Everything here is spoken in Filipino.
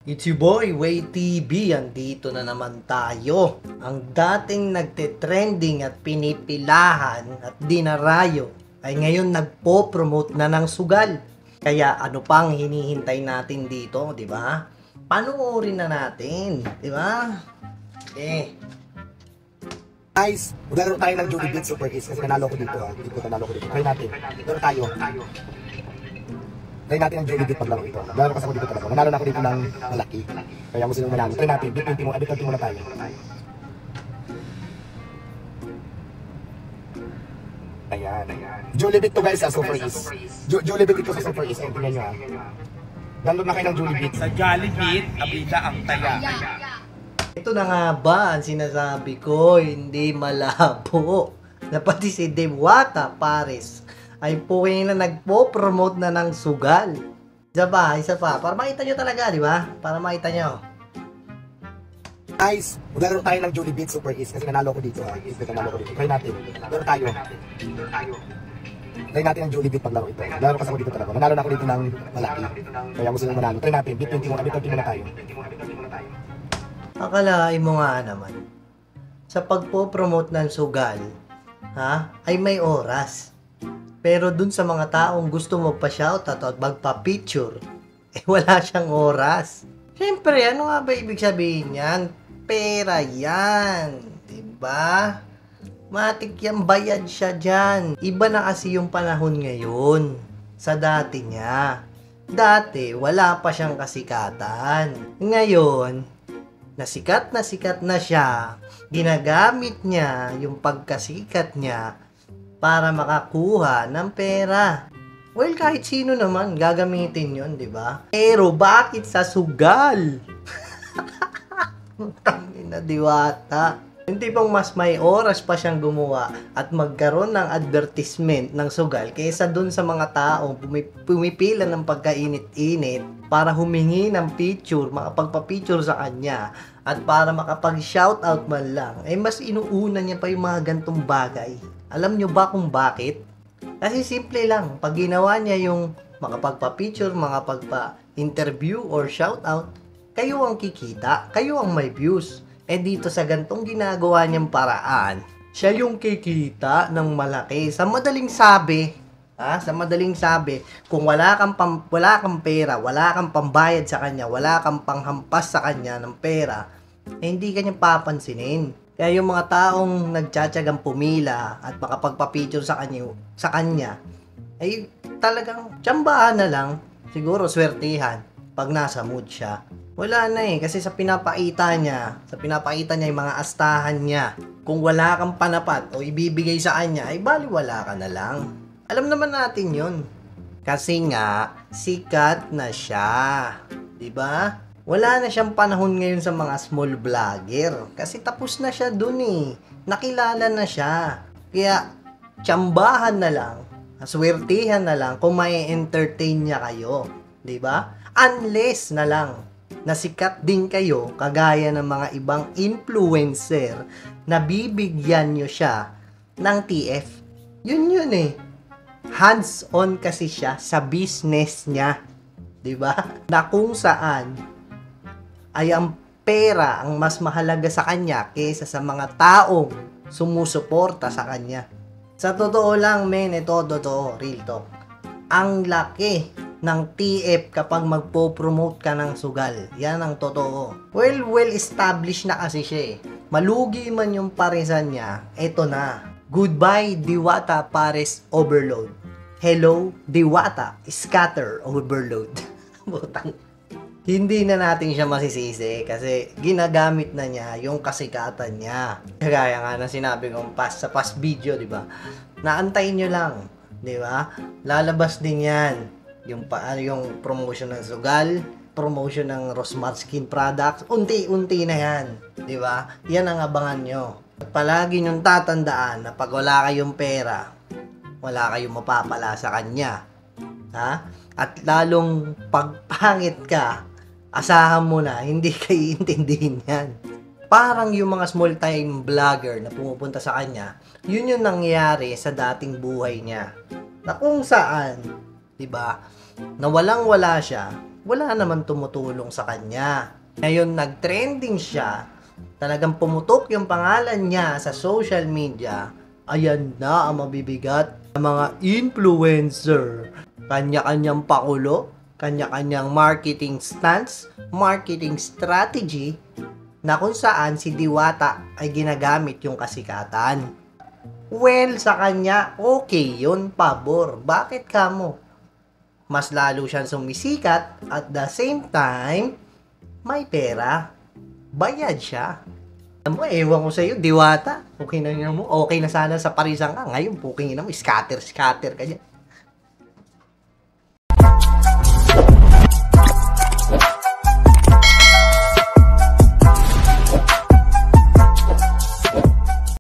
It's your boy, Way TV. Andito na naman tayo. Ang dating nagte-trending at pinipilahan at dinarayo ay ngayon nagpo-promote na ng sugal. Kaya ano pang hinihintay natin dito, di ba? Panoorin na natin, di ba? Guys, maglaro tayo ng Jollibee Super Ace kasi nanalo ko dito ha. Dito nanalo ko dito. Try natin. Maglaro tayo. Try natin ang Jollibee paglaro ito. Maglaro kasi ako dito talaga. Nanalo na ako dito ng malaki. Kaya gusto nyo manalo. Try natin. Bit 20 muna tayo. Ayan. Jollibee to guys sa Super Ace. Jollibee ito sa Super Ace. Tingnan nyo ha. Download na kayo ng Jollibee. Sa Jollibee, abida ang taya. Ito na nga ba ang sinasabi ko, hindi malabo na pati si Diwata Pares ay puwing na nagpo-promote na ng sugal. Isa pa, para makita nyo talaga, di ba? Para makita nyo. Guys, maglaro tayo ng Jollibee Super Ace kasi nanalo ko dito ha. Dito nanalo ko dito. Try natin. Maglaro tayo. Try natin ang Jollibee paglaro ito. Maglaro kasi ako dito talaga. Nanalo na ako dito ng malaki. Kaya gusto nyo manalo. Try natin. Bit 20 muna tayo. Akalain mo nga naman, sa pagpo-promote ng sugal, ay may oras. Pero dun sa mga taong gusto magpa-shoutout at magpa-picture, wala siyang oras. Siyempre, ano nga ba ibig sabihin yan? Pera yan. Diba? Matik yan, bayad siya dyan. Iba na kasi yung panahon ngayon sa dati niya. Dati, wala pa siyang kasikatan. Ngayon, sikat na siya, ginagamit niya yung pagkasikat niya para makakuha ng pera. Well, kahit sino naman gagamitin yun, di ba? Pero bakit sa sugal? Tangina, Diwata. Yung tipong mas may oras pa siyang gumawa at magkaroon ng advertisement ng sugal kaysa dun sa mga taong pumipila ng pagkainit-init para humingi ng picture, makapagpa-picture sa kanya at para makapag-shoutout man lang, mas inuuna niya pa yung mga gantong bagay. Alam nyo ba kung bakit? Kasi simple lang, pag ginawa niya yung makapagpa-picture, makapagpa-interview or shoutout, kayo ang kikita, kayo ang may views. Dito sa gantong ginagawa niyang paraan, siya yung kikita ng malaki. Sa madaling sabi, kung wala kang pera, wala kang pambayad sa kanya, wala kang panghampas sa kanya ng pera, hindi kanya papansinin. Kaya yung mga taong nagtsatsagang pumila at makapagpa-picture sa kanya, ay talagang tsambahan na lang, siguro swertihan pag nasa mood siya. Wala na kasi sa pinapakita niya yung mga astahan niya. Kung wala kang panapat o ibibigay sa kanya, ay baliwala ka na lang. Alam naman natin yun. Kasi nga, sikat na siya. Diba? Wala na siyang panahon ngayon sa mga small vlogger. Kasi tapos na siya dun Nakilala na siya. Kaya, tsambahan na lang, aswertihan na lang kung may entertain niya kayo. Diba? Unless na lang, nasikat din kayo kagaya ng mga ibang influencer na bibigyan nyo siya ng TF. Yun hands-on kasi siya sa business niya. Diba? Na kung saan ay ang pera ang mas mahalaga sa kanya kaysa sa mga taong sumusuporta sa kanya. Sa totoo lang, ito totoo, real talk. Ang laki ng TF kapag magpo-promote ka ng sugal. Yan ang totoo. Well established na kasi siya Malugi man yung parisan niya, eto na. Goodbye, Diwata Pares Overload. Hello, Diwata Scatter Overload. Butang. Hindi na natin siya masisisi kasi ginagamit na niya yung kasikatan niya. Kagaya nga na sinabi kong sa past video, di ba? Naantayin nyo lang, di ba? Lalabas din yan. Yung promotion ng sugal, promotion ng Rosmar Skin Products, unti-unti na yan. Di ba? Yan ang abangan nyo. At palagi nyong tatandaan na pag wala kayong pera, wala kayong mapapala sa kanya. At lalong pagpangit ka, asahan mo na, hindi kayo intindihin yan. Parang yung mga small time vlogger na pumupunta sa kanya, yun yung nangyari sa dating buhay niya. Na kung saan, 'di ba? Na walang-wala siya, wala naman tumutulong sa kanya. Ngayon, nag-trending siya, talagang pumutok yung pangalan niya sa social media, ayan na ang mabibigat ng mga influencer. Kanya-kanyang pakulo, kanya-kanyang marketing stance, marketing strategy, na kung saan si Diwata ay ginagamit yung kasikatan. Well, sa kanya, okay yun, pabor. Bakit ka mo? Mas lalo siyang sumisikat at the same time, may pera. Bayad siya. Alam mo, ewan ko sa'yo, Diwata. Okay na yun mo. Okay na sana sa parisan ka. Ngayon, puking ina mo, scatter ka dyan.